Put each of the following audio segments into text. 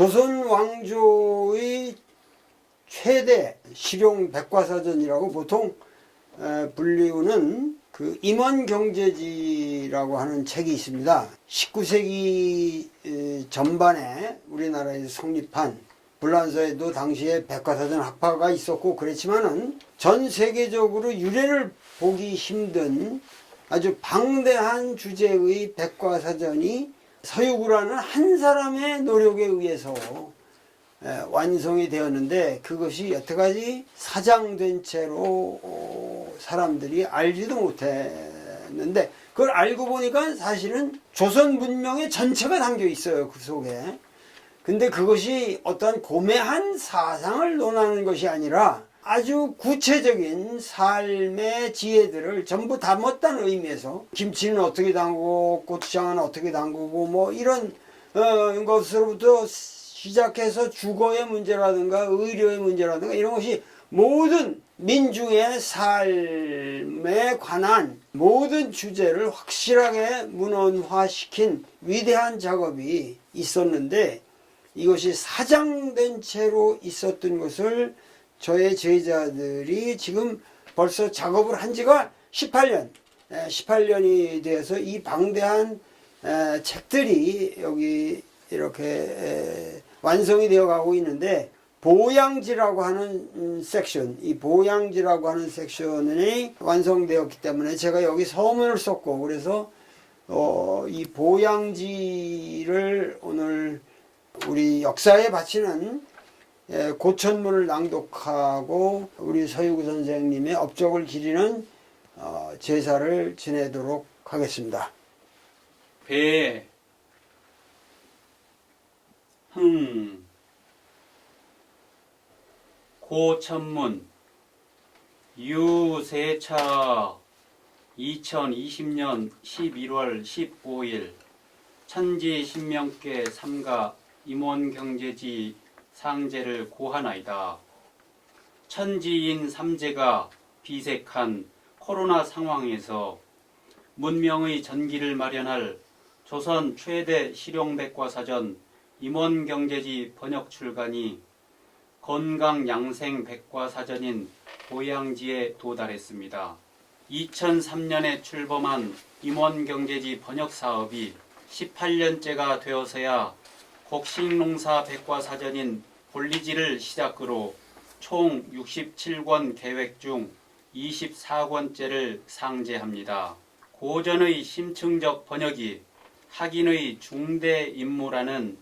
조선 왕조의 최대 실용 백과사전이라고 보통 불리우는 그 임원경제지라고 하는 책이 있습니다. 19세기 전반에 우리나라에서 성립한, 불란서에도 당시에 백과사전 학파가 있었고 그랬지만은 전 세계적으로 유래를 보기 힘든 아주 방대한 주제의 백과사전이 서유구라는 한 사람의 노력에 의해서 완성이 되었는데, 그것이 여태까지 사장된 채로 사람들이 알지도 못했는데, 그걸 알고 보니까 사실은 조선 문명의 전체가 담겨 있어요, 그 속에. 근데 그것이 어떤 고매한 사상을 논하는 것이 아니라 아주 구체적인 삶의 지혜들을 전부 담았다는 의미에서, 김치는 어떻게 담그고 고추장은 어떻게 담그고 뭐 이런 것으로부터 시작해서 주거의 문제라든가 의료의 문제라든가 이런 것이 모든 민중의 삶에 관한 모든 주제를 확실하게 문헌화시킨 위대한 작업이 있었는데, 이것이 사장된 채로 있었던 것을 저의 제자들이 지금 벌써 작업을 한 지가 18년이 되어서 이 방대한 책들이 여기 이렇게 완성이 되어 가고 있는데, 보양지라고 하는 섹션, 이 보양지라고 하는 섹션이 완성되었기 때문에 제가 여기 서문을 썼고, 그래서 이 보양지를 오늘 우리 역사에 바치는 고천문을 낭독하고 우리 서유구 선생님의 업적을 기리는 제사를 지내도록 하겠습니다. 배, 고천문, 유세차 2020년 11월 15일 천지신명께 삼가 임원경제지 상제를 고하나이다. 천지인 삼제가 비색한 코로나 상황에서 문명의 전기를 마련할 조선 최대 실용백과사전 임원경제지 번역 출간이 건강양생백과사전인 보양지에 도달했습니다. 2003년에 출범한 임원경제지 번역사업이 18년째가 되어서야 곡식농사 백과사전인 본리지를 시작으로 총 67권 계획 중 24권째를 상제합니다. 고전의 심층적 번역이 학인의 중대 임무라는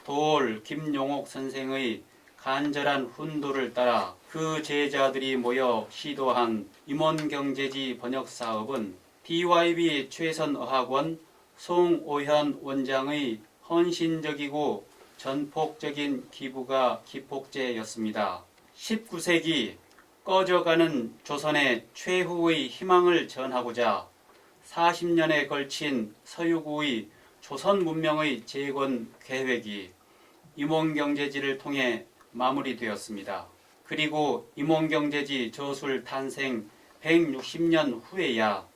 도올 김용옥 선생의 간절한 훈도를 따라 그 제자들이 모여 시도한 임원경제지 번역사업은 DYB 최선어학원 송오현 원장의 헌신적이고 전폭적인 기부가 기폭제였습니다. 19세기 꺼져가는 조선의 최후의 희망을 전하고자 40년에 걸친 서유구의 조선 문명의 재건 계획이 임원경제지를 통해 마무리되었습니다. 그리고 임원경제지 저술 탄생 160년 후에야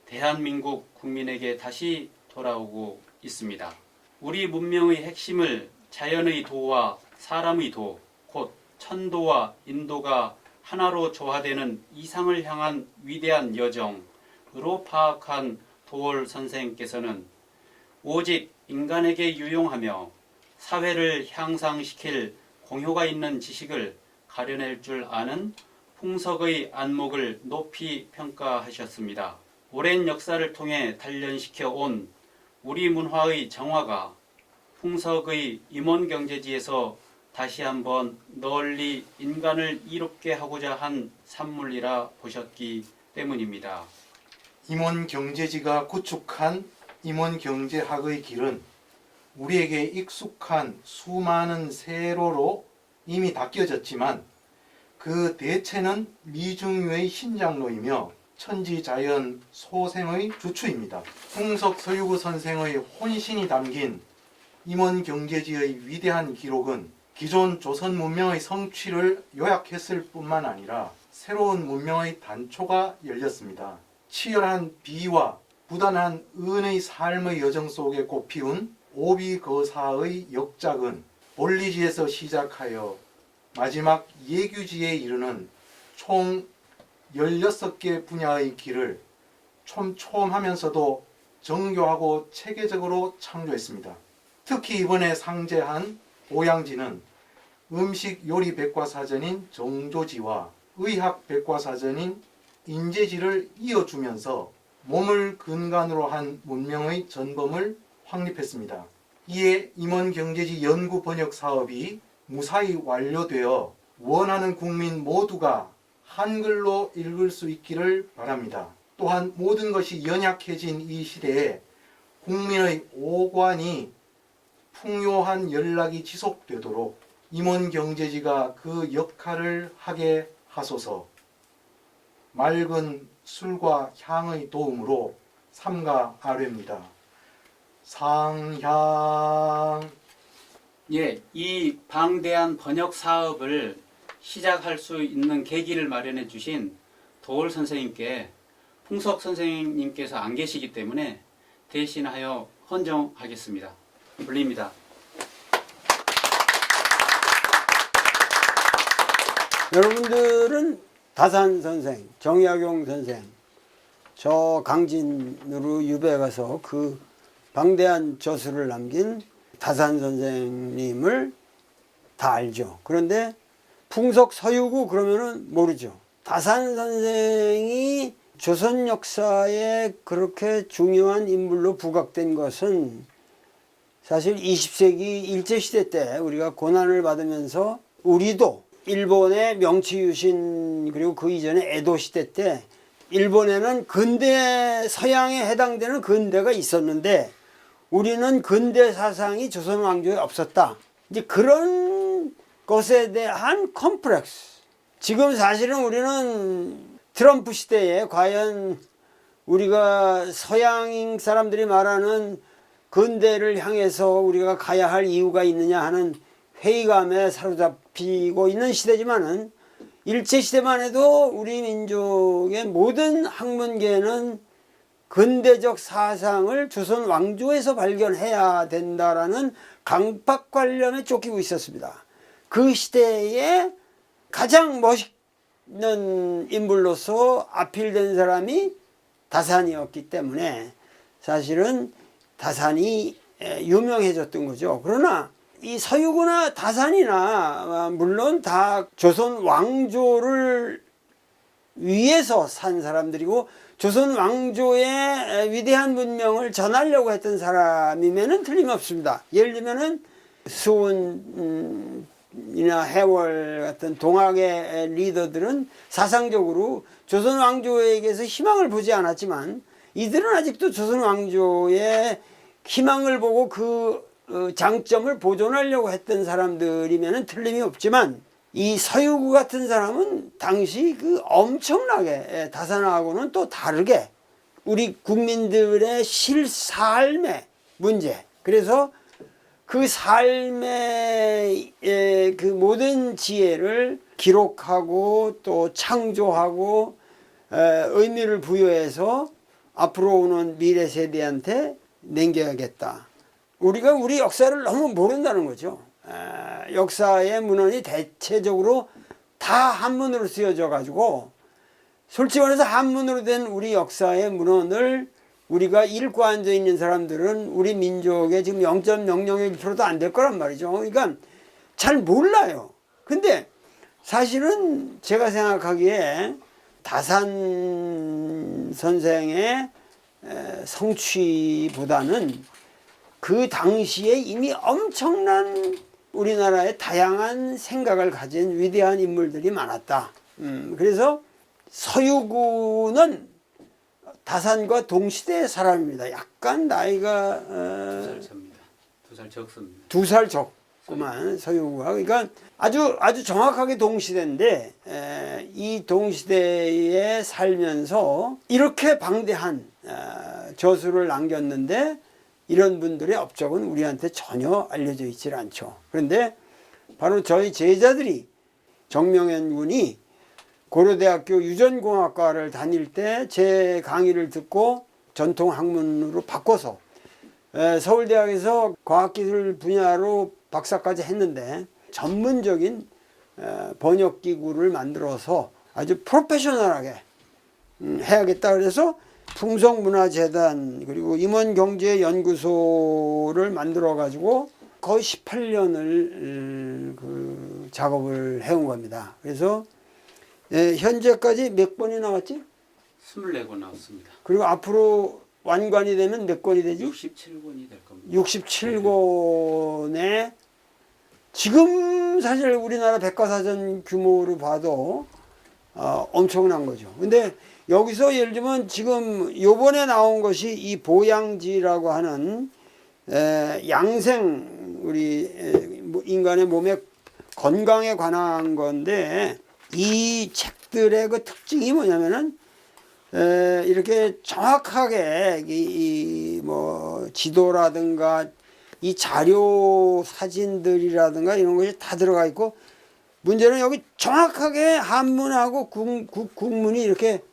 대한민국 국민에게 다시 돌아오고 있습니다. 우리 문명의 핵심을 자연의 도와 사람의 도, 곧 천도와 인도가 하나로 조화되는 이상을 향한 위대한 여정으로 파악한 도올 선생께서는 오직 인간에게 유용하며 사회를 향상시킬 공효가 있는 지식을 가려낼 줄 아는 풍석의 안목을 높이 평가하셨습니다. 오랜 역사를 통해 단련시켜 온 우리 문화의 정화가 풍석의 임원경제지에서 다시 한번 널리 인간을 이롭게 하고자 한 산물이라 보셨기 때문입니다. 임원경제지가 구축한 임원경제학의 길은 우리에게 익숙한 수많은 세로로 이미 닦여졌지만 그 대체는 미중유의 신장로이며 천지자연 소생의 주추입니다. 풍석 서유구 선생의 혼신이 담긴 임원경제지의 위대한 기록은 기존 조선 문명의 성취를 요약했을 뿐만 아니라 새로운 문명의 단초가 열렸습니다. 치열한 비와 부단한 은의 삶의 여정 속에 꽃피운 오비거사의 역작은 볼리지에서 시작하여 마지막 예규지에 이르는 총 16개 분야의 길을 촘촘하면서도 정교하고 체계적으로 창조했습니다. 특히 이번에 상제한 보양지는 음식 요리 백과사전인 정조지와 의학 백과사전인 인재지를 이어주면서 몸을 근간으로 한 문명의 전범을 확립했습니다. 이에 임원경제지 연구 번역 사업이 무사히 완료되어 원하는 국민 모두가 한글로 읽을 수 있기를 바랍니다. 또한 모든 것이 연약해진 이 시대에 국민의 오관이 풍요한 연락이 지속되도록 임원경제지가 그 역할을 하게 하소서. 맑은 술과 향의 도움으로 삼가 아뢰입니다. 상향. 예, 이 방대한 번역 사업을 시작할 수 있는 계기를 마련해 주신 도올 선생님께 풍석 선생님께서 안 계시기 때문에 대신하여 헌정하겠습니다. 불립니다. 여러분들은 다산 선생, 정약용 선생, 저 강진으로 유배 가서 그 방대한 저수를 남긴 다산 선생님을 다 알죠. 그런데 풍속 서유구 그러면은 모르죠. 다산 선생이 조선 역사에 그렇게 중요한 인물로 부각된 것은 사실 20세기 일제시대 때 우리가 고난을 받으면서 우리도 일본의 명치유신 그리고 그 이전에 에도 시대 때 일본에는 근대 서양에 해당되는 근대가 있었는데 우리는 근대 사상이 조선 왕조에 없었다. 이제 그런 것에 대한 컴플렉스. 지금 사실은 우리는 트럼프 시대에 과연 우리가 서양 사람들이 말하는 근대를 향해서 우리가 가야 할 이유가 있느냐 하는 회의감에 사로잡히고 있는 시대지만은 일제시대만 해도 우리 민족의 모든 학문계는 근대적 사상을 조선 왕조에서 발견해야 된다라는 강박관념에 쫓기고 있었습니다. 그 시대에 가장 멋있는 인물로서 아필된 사람이 다산이었기 때문에 사실은 다산이 유명해졌던 거죠. 그러나 이 서유구나 다산이나 물론 다 조선 왕조를 위해서 산 사람들이고 조선 왕조의 위대한 문명을 전하려고 했던 사람이면은 틀림없습니다. 예를 들면은 수훈이나 해월 같은 동학의 리더들은 사상적으로 조선 왕조에게서 희망을 보지 않았지만 이들은 아직도 조선 왕조의 희망을 보고 그 장점을 보존하려고 했던 사람들이면 틀림이 없지만 이 서유구 같은 사람은 당시 그 엄청나게 다산하고는 또 다르게 우리 국민들의 삶의 문제, 그래서 그 삶의 그 모든 지혜를 기록하고 또 창조하고 의미를 부여해서 앞으로 오는 미래 세대한테 남겨야겠다. 우리가 우리 역사를 너무 모른다는 거죠. 역사의 문헌이 대체적으로 다 한문으로 쓰여져 가지고 솔직히 말해서 한문으로 된 우리 역사의 문헌을 우리가 읽고 앉아 있는 사람들은 우리 민족의 지금 0.001%도 안 될 거란 말이죠. 그러니까 잘 몰라요. 근데 사실은 제가 생각하기에 다산 선생의 성취보다는 그 당시에 이미 엄청난 우리나라의 다양한 생각을 가진 위대한 인물들이 많았다. 그래서 서유구는 다산과 동시대의 사람입니다. 약간 나이가 2살 차입니다. 2살 적습니다. 2살 적구만 서유구가. 그러니까 아주 정확하게 동시대인데 이 동시대에 살면서 이렇게 방대한 저수를 남겼는데 이런 분들의 업적은 우리한테 전혀 알려져 있질 않죠. 그런데 바로 저희 제자들이 정명현 군이 고려대학교 유전공학과를 다닐 때 제 강의를 듣고 전통학문으로 바꿔서 서울대학에서 과학기술 분야로 박사까지 했는데 전문적인 번역 기구를 만들어서 아주 프로페셔널하게 해야겠다. 그래서 풍성문화재단 그리고 임원경제연구소를 만들어 가지고 거의 18년을 그 작업을 해온 겁니다. 그래서 현재까지 몇 권이 나왔지? 24권 나왔습니다. 그리고 앞으로 완관이 되면 몇 권이 되지? 67권이 될 겁니다. 67권에 지금 사실 우리나라 백과사전 규모로 봐도 엄청난 거죠. 근데 여기서 예를 들면 지금 요번에 나온 것이 이 보양지라고 하는 양생 우리 인간의 몸의 건강에 관한 건데 이 책들의 그 특징이 뭐냐면은 이렇게 정확하게 뭐 지도라든가 이 자료 사진들이라든가 이런 것이 다 들어가 있고 문제는 여기 정확하게 한문하고 국문이 이렇게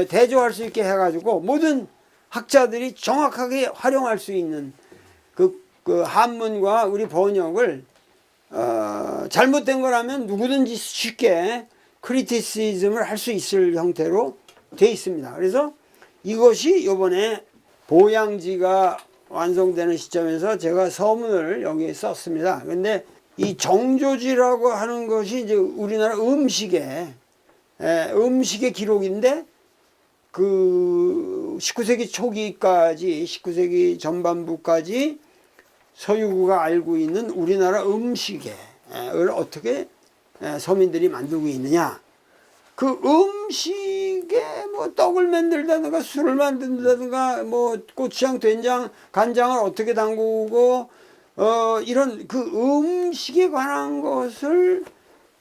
대조할 수 있게 해가지고 모든 학자들이 정확하게 활용할 수 있는 그 한문과 우리 번역을 잘못된 거라면 누구든지 쉽게 크리티시즘을 할 수 있을 형태로 돼 있습니다. 그래서 이것이 이번에 보양지가 완성되는 시점에서 제가 서문을 여기에 썼습니다. 근데 이 정조지라고 하는 것이 이제 우리나라 음식의 기록인데 그 19세기 초기까지 19세기 전반부까지 서유구가 알고 있는 우리나라 음식을 어떻게 서민들이 만들고 있느냐. 그 음식에 뭐 떡을 만들다든가 술을 만든다든가 뭐 고추장, 된장, 간장을 어떻게 담그고 이런 그 음식에 관한 것을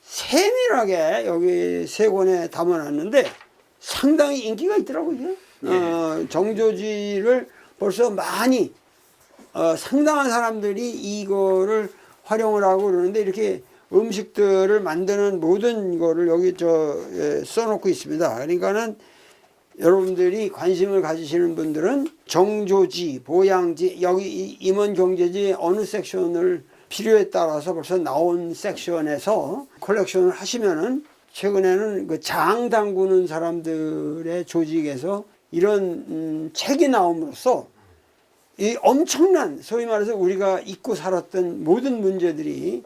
세밀하게 여기 세 권에 담아놨는데 상당히 인기가 있더라고요. 정조지를 벌써 많이 상당한 사람들이 이거를 활용을 하고 그러는데 이렇게 음식들을 만드는 모든 거를 여기 써놓고 있습니다. 그러니까는 여러분들이 관심을 가지시는 분들은 정조지, 보양지, 여기 임원경제지 어느 섹션을 필요에 따라서 벌써 나온 섹션에서 컬렉션을 하시면은 최근에는 그 장 담그는 사람들의 조직에서 이런 책이 나옴으로써 이 엄청난 소위 말해서 우리가 잊고 살았던 모든 문제들이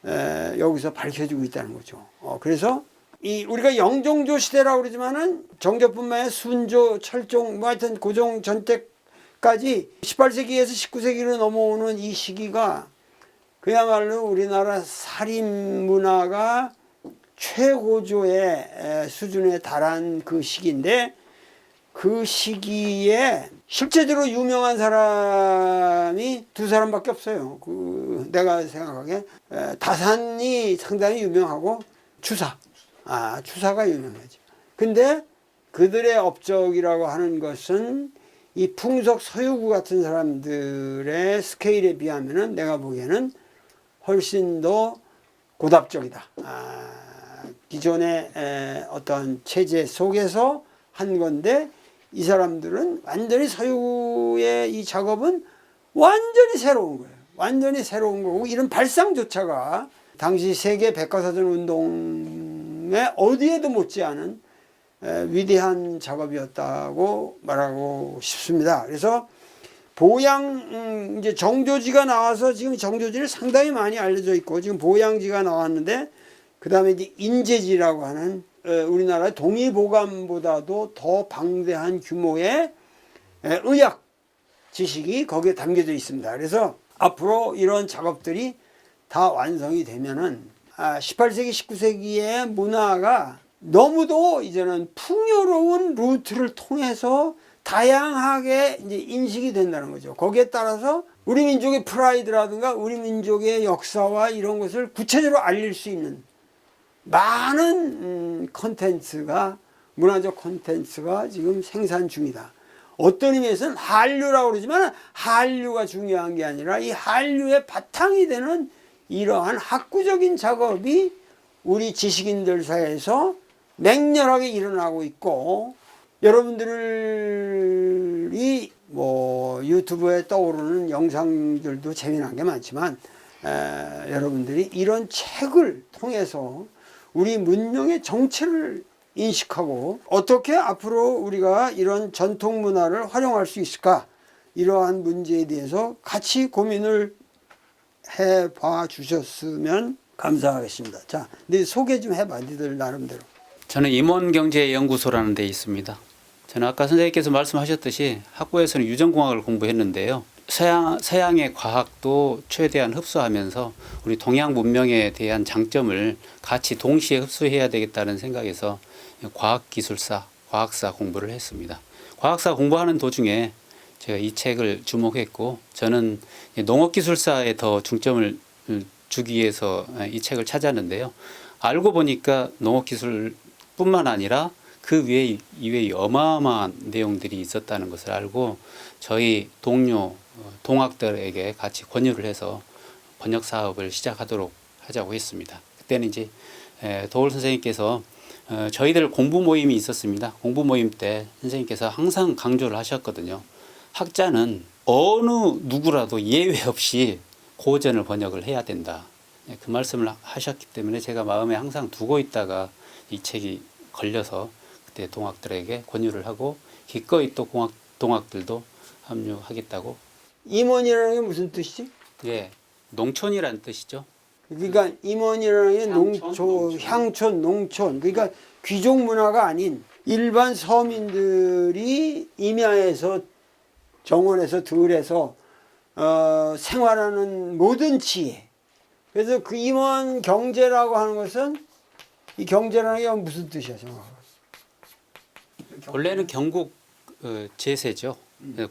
여기서 밝혀지고 있다는 거죠. 그래서 이 우리가 영종조 시대라고 그러지만은 정조뿐만 아니라 순조, 철종, 뭐 하여튼 고종 전때까지 18세기에서 19세기로 넘어오는 이 시기가 그야말로 우리나라 살인 문화가 최고조의 수준에 달한 그 시기인데 그 시기에 실제적으로 유명한 사람이 두 사람밖에 없어요. 내가 생각하기에 다산이 상당히 유명하고 추사가 유명하죠. 근데 그들의 업적이라고 하는 것은 이 풍속 서유구 같은 사람들의 스케일에 비하면은 내가 보기에는 훨씬 더 고답적이다. 기존의 어떤 체제 속에서 한 건데 이 사람들은 완전히 서유구의 이 작업은 완전히 새로운 거예요. 완전히 새로운 거고 이런 발상조차가 당시 세계 백과사전 운동에 어디에도 못지않은 위대한 작업이었다고 말하고 싶습니다. 그래서 이제 정조지가 나와서 지금 정조지는 상당히 많이 알려져 있고 지금 보양지가 나왔는데 그 다음에 이제 인재지라고 하는 우리나라의 동의보감보다도 더 방대한 규모의 의학 지식이 거기에 담겨져 있습니다. 그래서 앞으로 이런 작업들이 다 완성이 되면은 18세기, 19세기의 문화가 너무도 이제는 풍요로운 루트를 통해서 다양하게 이제 인식이 된다는 거죠. 거기에 따라서 우리 민족의 프라이드라든가 우리 민족의 역사와 이런 것을 구체적으로 알릴 수 있는 많은 문화적 콘텐츠가 지금 생산 중이다. 어떤 의미에서는 한류라고 그러지만 한류가 중요한 게 아니라 이 한류의 바탕이 되는 이러한 학구적인 작업이 우리 지식인들 사이에서 맹렬하게 일어나고 있고 여러분들이 뭐 유튜브에 떠오르는 영상들도 재미난 게 많지만 여러분들이 이런 책을 통해서 우리 문명의 정체를 인식하고 어떻게 앞으로 우리가 이런 전통 문화를 활용할 수 있을까, 이러한 문제에 대해서 같이 고민을 해봐 주셨으면 감사하겠습니다. 자, 네 소개 좀 해봐, 니들 나름대로. 저는 임원경제연구소라는 데 있습니다. 저는 아까 선생님께서 말씀하셨듯이 학부에서는 유전공학을 공부했는데요. 서양의 과학도 최대한 흡수하면서 우리 동양 문명에 대한 장점을 같이 동시에 흡수해야 되겠다는 생각에서 과학기술사, 과학사 공부를 했습니다. 과학사 공부하는 도중에 제가 이 책을 주목했고, 저는 농업기술사에 더 중점을 주기 위해서 이 책을 찾았는데요. 알고 보니까 농업기술뿐만 아니라 그 이외에 어마어마한 내용들이 있었다는 것을 알고 저희 동료 동학들에게 같이 권유를 해서 번역 사업을 시작하도록 하자고 했습니다. 그때는 이제 도올 선생님께서 저희들 공부 모임이 있었습니다. 공부 모임 때 선생님께서 항상 강조를 하셨거든요. 학자는 어느 누구라도 예외 없이 고전을 번역을 해야 된다. 그 말씀을 하셨기 때문에 제가 마음에 항상 두고 있다가 이 책이 걸려서 그때 동학들에게 권유를 하고 기꺼이 또 동학들도 합류하겠다고. 임원이라는 게 무슨 뜻이지? 예, 농촌이란 뜻이죠. 그러니까 임원이라는 게 농촌. 향촌, 농촌. 그러니까 귀족 문화가 아닌 일반 서민들이 임야에서 정원에서 들에서 생활하는 모든 지혜. 그래서 그 임원 경제라고 하는 것은 이 경제라는 게 무슨 뜻이야, 정확하게? 원래는 경국 제세죠.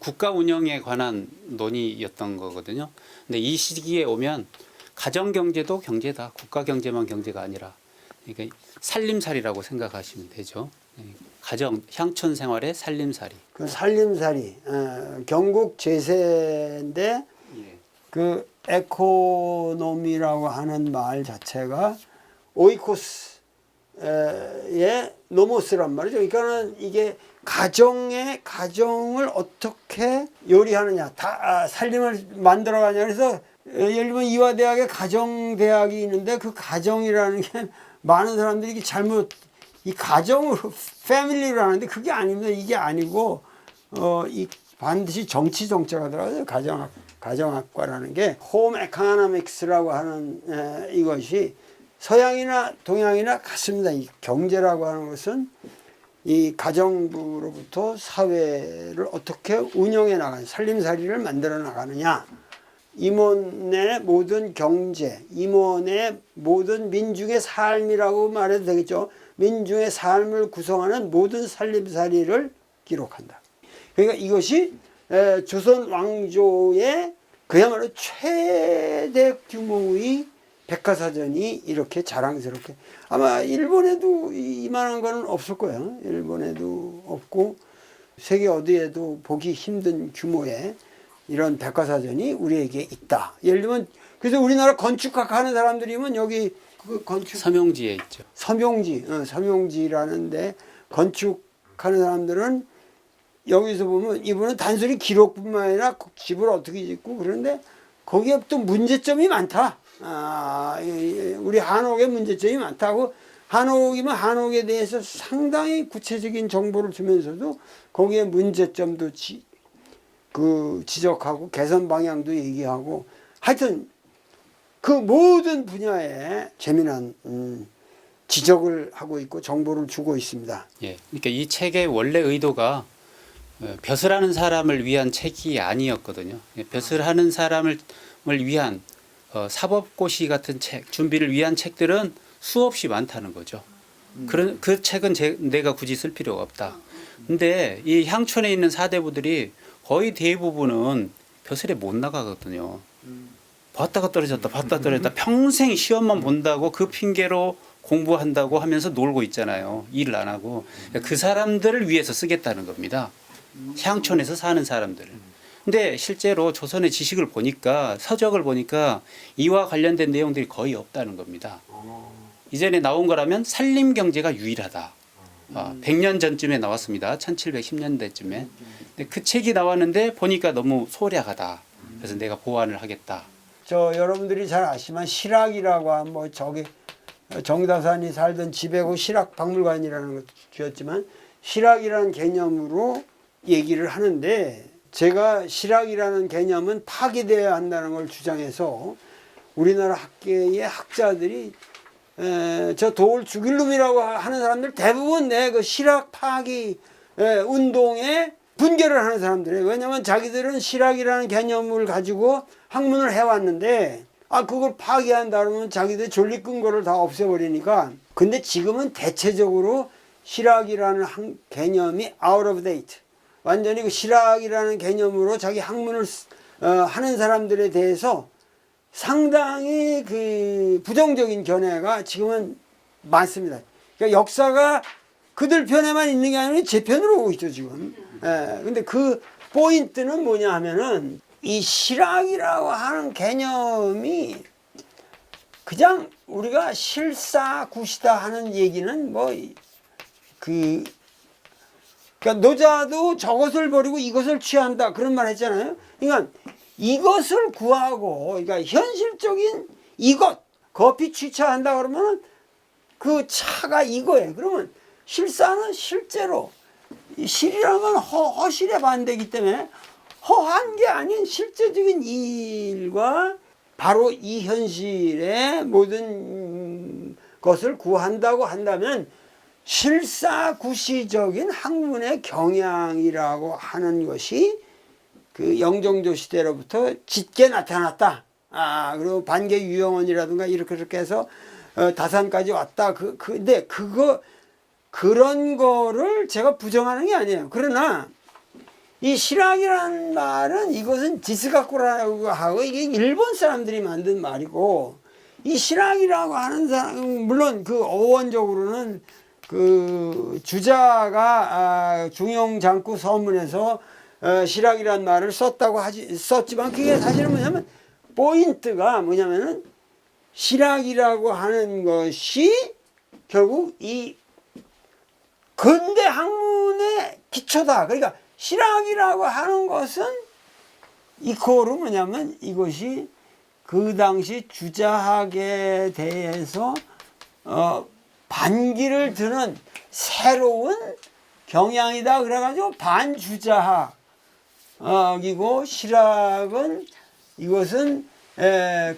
국가 운영에 관한 논의였던 거거든요. 근데 이 시기에 오면 가정 경제도 경제다. 국가 경제만 경제가 아니라, 그러니까 살림살이라고 생각하시면 되죠. 가정 향촌 생활의 살림살이. 그 살림살이 경국 제세인데 예. 그 에코노미라고 하는 말 자체가 오이코스의 노모스란 말이죠. 그러니까는 이게 가정을 어떻게 요리하느냐, 살림을 만들어가냐. 그래서 예를 들면 이화대학에 가정대학이 있는데 그 가정이라는 게 많은 사람들이 이게 잘못 이 가정으로 패밀리로 하는데 그게 아닙니다. 이게 아니고 이 반드시 정치 정체가 들어가요. 가정학과라는 게 홈 에코노믹스라고 하는 이것이 서양이나 동양이나 같습니다. 이 경제라고 하는 것은 이 가정부로부터 사회를 어떻게 운영해 나가는, 살림살이를 만들어 나가느냐, 임원의 모든 경제, 임원의 모든 민중의 삶이라고 말해도 되겠죠. 민중의 삶을 구성하는 모든 살림살이를 기록한다. 그러니까 이것이 조선 왕조의 그야말로 최대 규모의 백과사전이 이렇게 자랑스럽게, 아마 일본에도 이만한 거는 없을 거예요. 일본에도 없고 세계 어디에도 보기 힘든 규모의 이런 백과사전이 우리에게 있다. 예를 들면 그래서 우리나라 건축학 하는 사람들이면 여기 그 건축 서명지에 있죠. 서명지라는데 건축하는 사람들은 여기서 보면 이분은 단순히 기록뿐만 아니라 집을 어떻게 짓고 그러는데 거기에 또 문제점이 많다. 우리 한옥에 문제점이 많다고, 한옥이면 한옥에 대해서 상당히 구체적인 정보를 주면서도 거기에 문제점도 지적하고 개선 방향도 얘기하고, 하여튼 그 모든 분야에 재미난 지적을 하고 있고 정보를 주고 있습니다. 예, 그러니까 이 책의 원래 의도가 벼슬하는 사람을 위한 책이 아니었거든요. 벼슬하는 사람을 위한 사법고시 같은 책, 준비를 위한 책들은 수없이 많다는 거죠. 그 책은 내가 굳이 쓸 필요가 없다. 근데 이 향촌에 있는 사대부들이 거의 대부분은 벼슬에 못 나가거든요. 봤다가 떨어졌다, 봤다가 떨어졌다. 평생 시험만 본다고 그 핑계로 공부한다고 하면서 놀고 있잖아요. 일을 안 하고. 그 사람들을 위해서 쓰겠다는 겁니다. 향촌에서 사는 사람들을. 근데 실제로 조선의 지식을 보니까, 서적을 보니까 이와 관련된 내용들이 거의 없다는 겁니다. 이전에 나온 거라면 산림 경제가 유일하다. 100년 전쯤에 나왔습니다. 1710년대쯤에. 근데 그 책이 나왔는데 보니까 너무 소략하다. 그래서 내가 보완을 하겠다. 여러분들이 잘 아시지만 실학이라고 하면 뭐 저기 정다산이 살던 집에고 실학박물관이라는 것도 주었지만 실학이라는 개념으로 얘기를 하는데 제가 실학이라는 개념은 파기되어야 한다는 걸 주장해서 우리나라 학계의 학자들이 저 도를 죽일 놈이라고 하는 사람들 대부분 그 실학 파기 운동에 분개를 하는 사람들이에요. 왜냐하면 자기들은 실학이라는 개념을 가지고 학문을 해왔는데 그걸 파기한다 그러면 자기들 존립 근거를 다 없애버리니까. 근데 지금은 대체적으로 실학이라는 개념이 out of date, 완전히 그 실학이라는 개념으로 자기 학문을 하는 사람들에 대해서 상당히 그 부정적인 견해가 지금은 많습니다. 그러니까 역사가 그들 편에만 있는 게 아니라 제 편으로 오고 있죠 지금. 근데 그 포인트는 뭐냐 하면은 이 실학이라고 하는 개념이 그냥 우리가 실사구시다 하는 얘기는 그러니까 노자도 저것을 버리고 이것을 취한다 그런 말 했잖아요. 그러니까 이것을 구하고, 그러니까 현실적인 이것, 커피 취차한다 그러면 그 차가 이거예요. 그러면 실사는 실제로, 실이라는 건 허실에 반대이기 때문에 허한 게 아닌 실제적인 일과 바로 이 현실의 모든 것을 구한다고 한다면 실사구시적인 학문의 경향이라고 하는 것이 그 영종조 시대로부터 짙게 나타났다. 그리고 반개 유영원이라든가 이렇게 해서 다산까지 왔다. 근데 그런 거를 제가 부정하는 게 아니에요. 그러나 이 실학이라는 말은 이것은 지스가쿠라고 하고 이게 일본 사람들이 만든 말이고, 이 실학이라고 하는 사람 물론 그 어원적으로는 그 주자가 중용장구 서문에서 실학이라는 말을 썼지만 그게 사실은 뭐냐면 포인트가 뭐냐면은 실학이라고 하는 것이 결국 이 근대 학문의 기초다. 그러니까 실학이라고 하는 것은 이코르 뭐냐면 이것이 그 당시 주자학에 대해서 반기를 드는 새로운 경향이다. 그래가지고 반주자학이고 실학은 이것은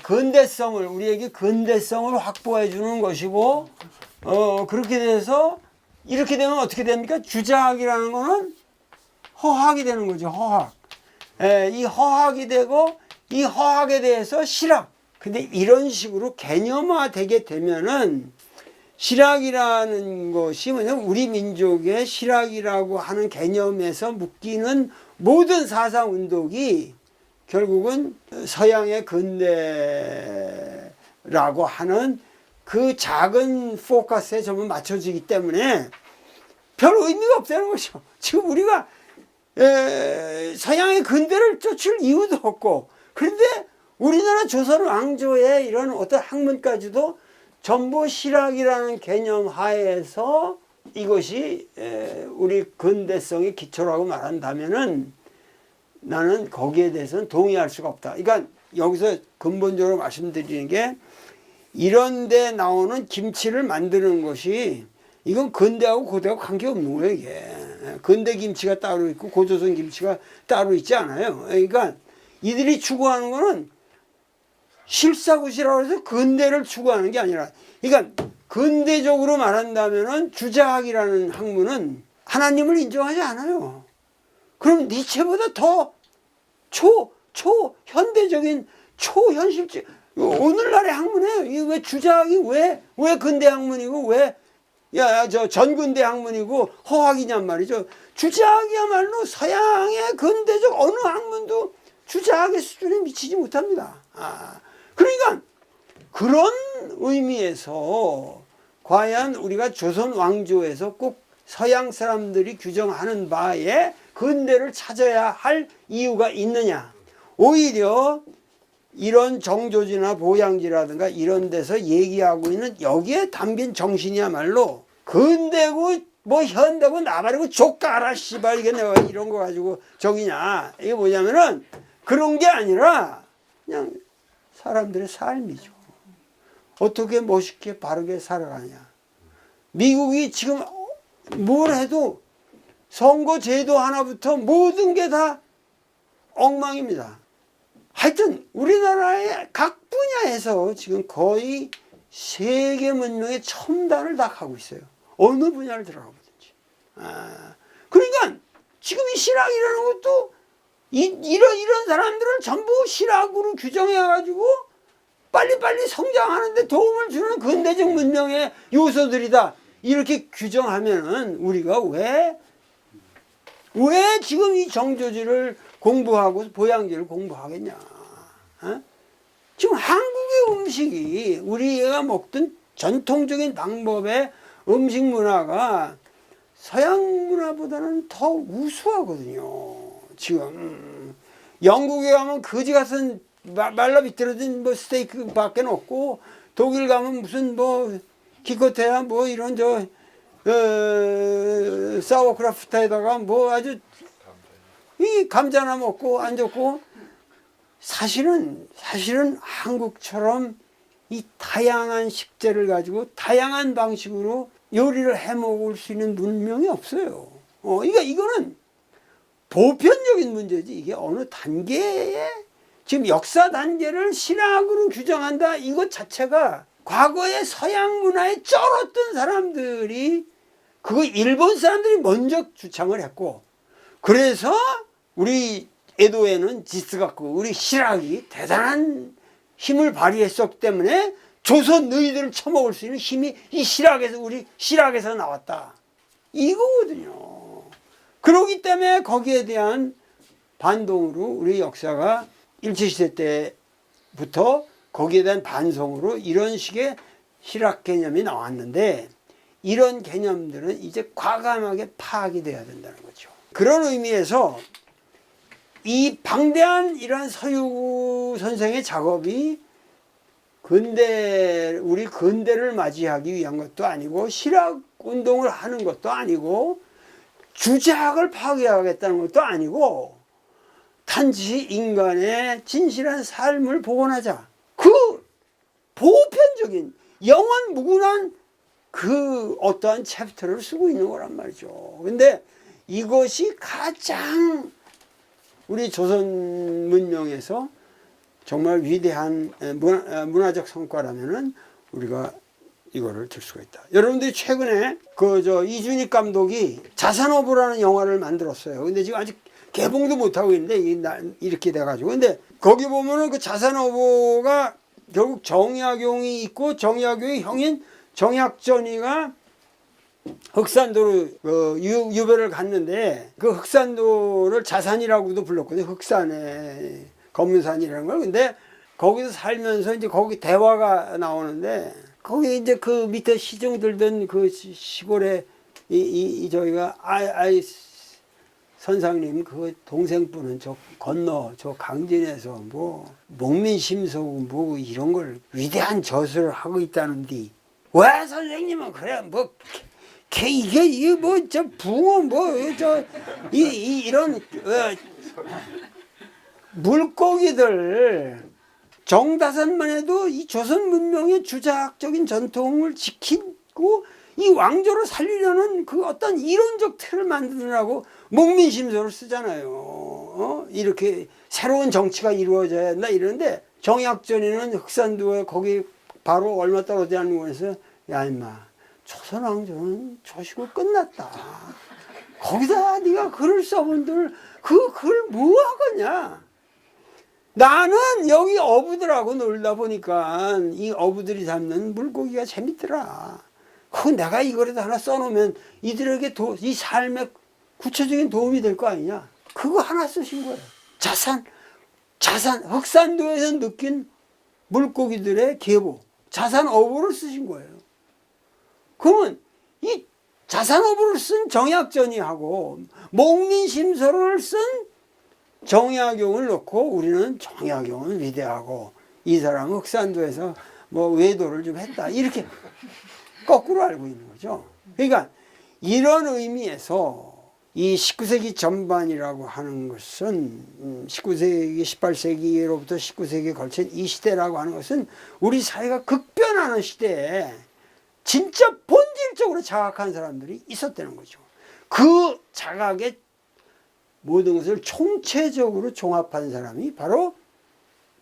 근대성을 우리에게 근대성을 확보해 주는 것이고 그렇게 돼서 이렇게 되면 어떻게 됩니까? 주자학이라는 거는 허학이 되는 거죠. 허학. 이 허학이 되고 이 허학에 대해서 실학. 근데 이런 식으로 개념화되게 되면은 실학이라는 것이 뭐냐면 우리 민족의 실학이라고 하는 개념에서 묶이는 모든 사상 운동이 결국은 서양의 근대라고 하는 그 작은 포커스에 전부 맞춰지기 때문에 별 의미가 없다는 것이죠. 지금 우리가 서양의 근대를 쫓을 이유도 없고, 그런데 우리나라 조선 왕조의 이런 어떤 학문까지도 전부 실학이라는 개념 하에서 이것이 우리 근대성의 기초라고 말한다면은 나는 거기에 대해서는 동의할 수가 없다. 그러니까 여기서 근본적으로 말씀드리는 게 이런 데 나오는 김치를 만드는 것이 이건 근대하고 고대하고 관계없는 거예요. 이게 근대 김치가 따로 있고 고조선 김치가 따로 있지 않아요. 그러니까 이들이 추구하는 거는 실사구시라고 해서 근대를 추구하는 게 아니라, 그러니까 근대적으로 말한다면은 주자학이라는 학문은 하나님을 인정하지 않아요. 그럼 니체보다 더 초현대적인 초현실적 오늘날의 학문이에요. 이게 왜 주자학이 왜 근대 학문이고 왜 저 전근대 학문이고 허학이냔 말이죠. 주자학이야말로 서양의 근대적 어느 학문도 주자학의 수준에 미치지 못합니다. 그러니까 그런 의미에서 과연 우리가 조선 왕조에서 꼭 서양 사람들이 규정하는 바에 근대를 찾아야 할 이유가 있느냐. 오히려 이런 정조지나 보양지라든가 이런 데서 얘기하고 있는 여기에 담긴 정신이야말로 근대고 뭐 현대고 나발이고 족가라 씨발 이게 내가 이런 거 가지고 저기냐. 이게 뭐냐면은 그런 게 아니라 그냥 사람들의 삶이죠. 어떻게 멋있게 바르게 살아가냐. 미국이 지금 뭘 해도 선거 제도 하나부터 모든 게 다 엉망입니다. 하여튼 우리나라의 각 분야에서 지금 거의 세계 문명의 첨단을 다 가고 있어요. 어느 분야를 들어가보든지. 그러니까 지금 이 실학이라는 것도 이런 사람들을 전부 실학으로 규정해가지고 빨리빨리 성장하는데 도움을 주는 근대적 문명의 요소들이다. 이렇게 규정하면은 우리가 왜 지금 이 정조지를 공부하고 보양지를 공부하겠냐. 지금 한국의 음식이 우리가 먹던 전통적인 방법의 음식 문화가 서양 문화보다는 더 우수하거든요. 지금 영국에 가면 거지 같은 말라 비틀어진 뭐 스테이크 밖에 없고, 독일 가면 무슨 뭐 기껏해야 뭐 이런 사워크라프트에다가 뭐 아주 이 감자나 먹고 안 좋고, 사실은 한국처럼 이 다양한 식재를 가지고 다양한 방식으로 요리를 해 먹을 수 있는 문명이 없어요. 이거는 보편적인 문제지, 이게 어느 단계에 지금 역사 단계를 신학으로 규정한다, 이것 자체가 과거의 서양 문화에 쩔었던 사람들이, 그거 일본 사람들이 먼저 주창을 했고, 그래서 우리 에도에는 지스가쿠, 우리 실학이 대단한 힘을 발휘했었기 때문에 조선 너희들을 쳐먹을 수 있는 힘이 이 실학에서, 우리 실학에서 나왔다, 이거거든요. 그러기 때문에 거기에 대한 반동으로 우리 역사가 일제시대 때부터 거기에 대한 반성으로 이런 식의 실학 개념이 나왔는데, 이런 개념들은 이제 과감하게 파악이 돼야 된다는 거죠. 그런 의미에서 이 방대한 이러한 서유 선생의 작업이 우리 근대를 맞이하기 위한 것도 아니고, 실학 운동을 하는 것도 아니고, 주제학을 파괴하겠다는 것도 아니고, 단지 인간의 진실한 삶을 복원하자, 그 보편적인 영원 무궁한 그 어떠한 챕터를 쓰고 있는 거란 말이죠. 근데 이것이 가장 우리 조선 문명에서 정말 위대한 문화적 성과라면은 우리가 이거를 들 수가 있다. 여러분들이 최근에 이준익 감독이 자산어부라는 영화를 만들었어요. 근데 지금 아직 개봉도 못하고 있는데 이렇게 돼가지고, 근데 거기 보면은 그 자산어부가 결국 정약용이 있고, 정약용의 형인 정약전이가 흑산도로 유배를 갔는데, 그 흑산도를 자산이라고도 불렀거든요. 흑산의 검은산이라는 걸. 근데 거기서 살면서 이제 거기 대화가 나오는데, 거기 이제 그 밑에 시중 들던 그 시골에 저희가 선상님 그 동생분은 저 건너 저 강진에서 뭐 목민심서고 뭐 이런 걸 위대한 저술을 하고 있다는데, 왜 선생님은 그래 뭐 이게 뭐 저 붕어 뭐 이런 물고기들 정다산만 해도 이 조선 문명의 주자학적인 전통을 지키고 이 왕조를 살리려는 그 어떤 이론적 틀을 만드느라고 목민심서를 쓰잖아요. 이렇게 새로운 정치가 이루어져야 한다 이러는데, 정약전이는 흑산도에 거기 바로 얼마 떨어지지 않는 곳에서, 야 임마, 조선 왕조는 조시고 끝났다. 거기다 네가 글을 써본들 그 글 뭐 하겠냐. 나는 여기 어부들하고 놀다 보니까 이 어부들이 잡는 물고기가 재밌더라. 내가 이거라도 하나 써놓으면 이들에게 이 삶에 구체적인 도움이 될 거 아니냐. 그거 하나 쓰신 거예요. 자산, 흑산도에서 느낀 물고기들의 계보, 자산 어부를 쓰신 거예요. 그러면 이 자산 어부를 쓴 정약전이하고 목민심서를 쓴 정약용을 놓고 우리는 정약용은 위대하고 이 사람은 흑산도에서 뭐 외도를 좀 했다, 이렇게 거꾸로 알고 있는 거죠. 그러니까 이런 의미에서 이 19세기 전반이라고 하는 것은 19세기, 18세기로부터 19세기에 걸친 이 시대라고 하는 것은 우리 사회가 급변하는 시대에 진짜 본질적으로 자각한 사람들이 있었다는 거죠. 그 자각의 모든 것을 총체적으로 종합한 사람이 바로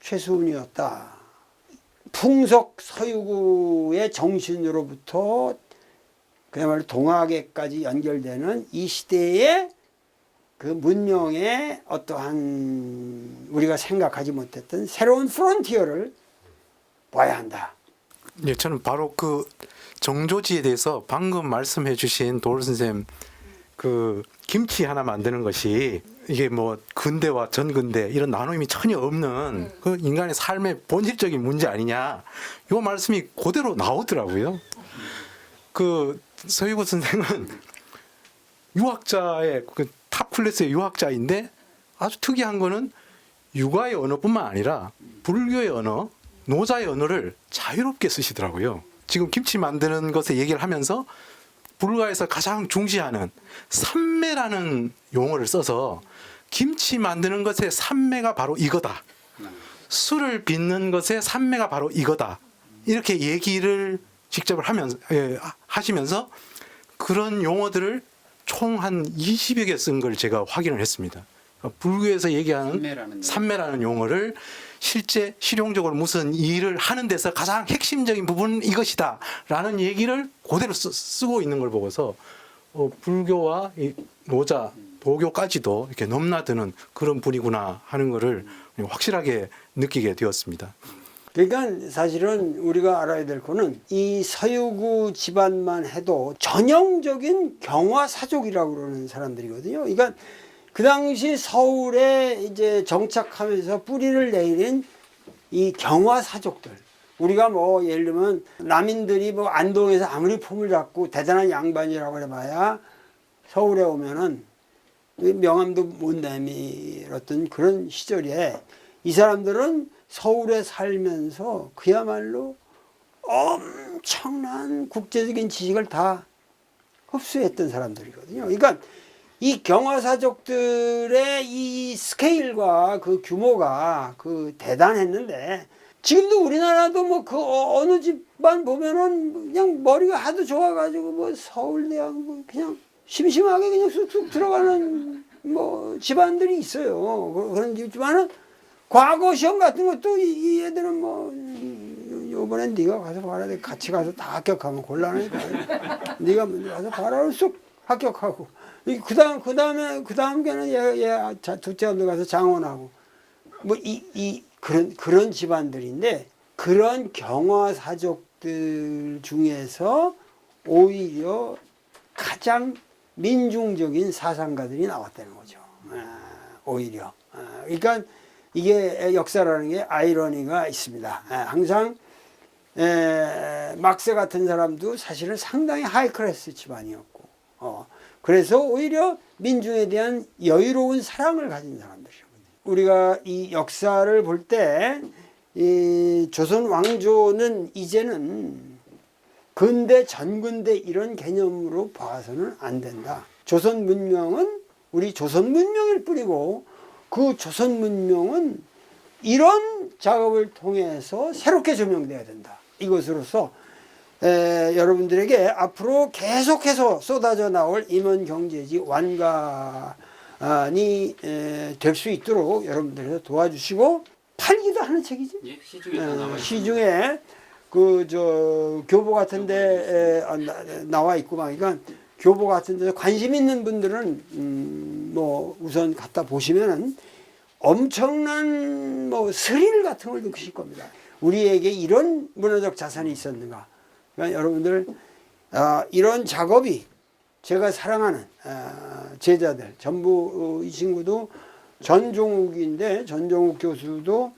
최수훈이었다. 풍속 서유구의 정신으로부터 그야말로 동학에까지 연결되는 이 시대의 그 문명의 어떠한 우리가 생각하지 못했던 새로운 프론티어를 봐야 한다. 예, 저는 바로 그 정조지에 대해서 방금 말씀해 주신 도올 선생님 그 김치 하나 만드는 것이 이게 뭐 근대와 전근대 이런 나눔이 전혀 없는 그 인간의 삶의 본질적인 문제 아니냐, 이 말씀이 그대로 나오더라고요. 그 서유구 선생은 유학자의 그 탑 클래스의 유학자인데 아주 특이한 거는 육아의 언어뿐만 아니라 불교의 언어, 노자의 언어를 자유롭게 쓰시더라고요. 지금 김치 만드는 것에 얘기를 하면서 불가에서 가장 중시하는 삼매라는 용어를 써서 김치 만드는 것의 삼매가 바로 이거다. 술을 빚는 것의 삼매가 바로 이거다. 이렇게 얘기를 직접 하시면서 그런 용어들을 총 한 20여 개 쓴 걸 제가 확인을 했습니다. 불교에서 얘기하는 삼매라는 용어를 실제 실용적으로 무슨 일을 하는 데서 가장 핵심적인 부분은 이것이다 라는 얘기를 그대로 쓰고 있는 걸 보고서 불교와 이 노자, 도교까지도 이렇게 넘나드는 그런 분이구나 하는 거를 확실하게 느끼게 되었습니다. 그러니까 사실은 우리가 알아야 될 거는 이 서유구 집안만 해도 전형적인 경화사족이라고 그러는 사람들이거든요. 그러니까 그 당시 서울에 이제 정착하면서 뿌리를 내린 이 경화사족들. 우리가 뭐 예를 들면 남인들이 뭐 안동에서 아무리 품을 잡고 대단한 양반이라고 해봐야 서울에 오면은 명함도 못 내밀었던 그런 시절에 이 사람들은 서울에 살면서 그야말로 엄청난 국제적인 지식을 다 흡수했던 사람들이거든요. 그러니까 이 경화사족들의 이 스케일과 그 규모가 그 대단했는데 지금도 우리나라도 뭐 그 어느 집만 보면은 그냥 머리가 하도 좋아가지고 뭐 서울대학 뭐 그냥 심심하게 그냥 쑥쑥 들어가는 뭐 집안들이 있어요. 그런 집안은 과거 시험 같은 것도 이 애들은 뭐 요번엔 네가 가서 봐라. 같이 가서 다 합격하면 곤란하니까 네가 먼저 가서 봐라. 쑥 합격하고 그 다음 게는 얘 둘째 아들 가서 장원하고 뭐 그런 집안들인데 그런 경화사족들 중에서 오히려 가장 민중적인 사상가들이 나왔다는 거죠. 오히려. 그러니까 이게 역사라는 게 아이러니가 있습니다. 항상 막스 같은 사람도 사실은 상당히 하이클래스 집안이었고 그래서 오히려 민중에 대한 여유로운 사랑을 가진 사람들이거든요. 우리가 이 역사를 볼 때 이 조선 왕조는 이제는 근대, 전근대 이런 개념으로 봐서는 안 된다. 조선 문명은 우리 조선 문명일 뿐이고 그 조선 문명은 이런 작업을 통해서 새롭게 조명돼야 된다. 이것으로서 여러분들에게 앞으로 계속해서 쏟아져 나올 임원 경제지 완간이 될 수 있도록 여러분들께서 도와주시고 팔기도 하는 책이지. 예, 시중에 다 나와 있습니다. 시중에 그 교보 같은데 나와 있고 막 그러니까 교보 같은데 관심 있는 분들은 뭐 우선 갖다 보시면은 엄청난 뭐 스릴 같은 걸 느끼실 겁니다. 우리에게 이런 문화적 자산이 있었는가. 그러니까 여러분들 이런 작업이 제가 사랑하는 제자들 전부 이 친구도 전종욱인데 전종욱 교수도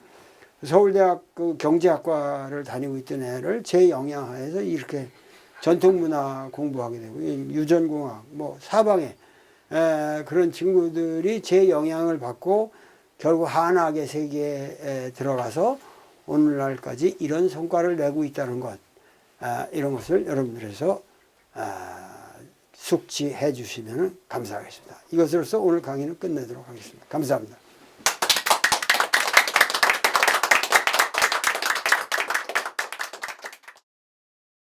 서울대학 그 경제학과를 다니고 있던 애를 제 영향하에서 이렇게 전통문화 공부하게 되고 유전공학 뭐 사방에 그런 친구들이 제 영향을 받고 결국 한학의 세계에 들어가서 오늘날까지 이런 성과를 내고 있다는 것 이런 것을 여러분들에서 숙지해 주시면 감사하겠습니다. 이것으로서 오늘 강의는 끝내도록 하겠습니다. 감사합니다.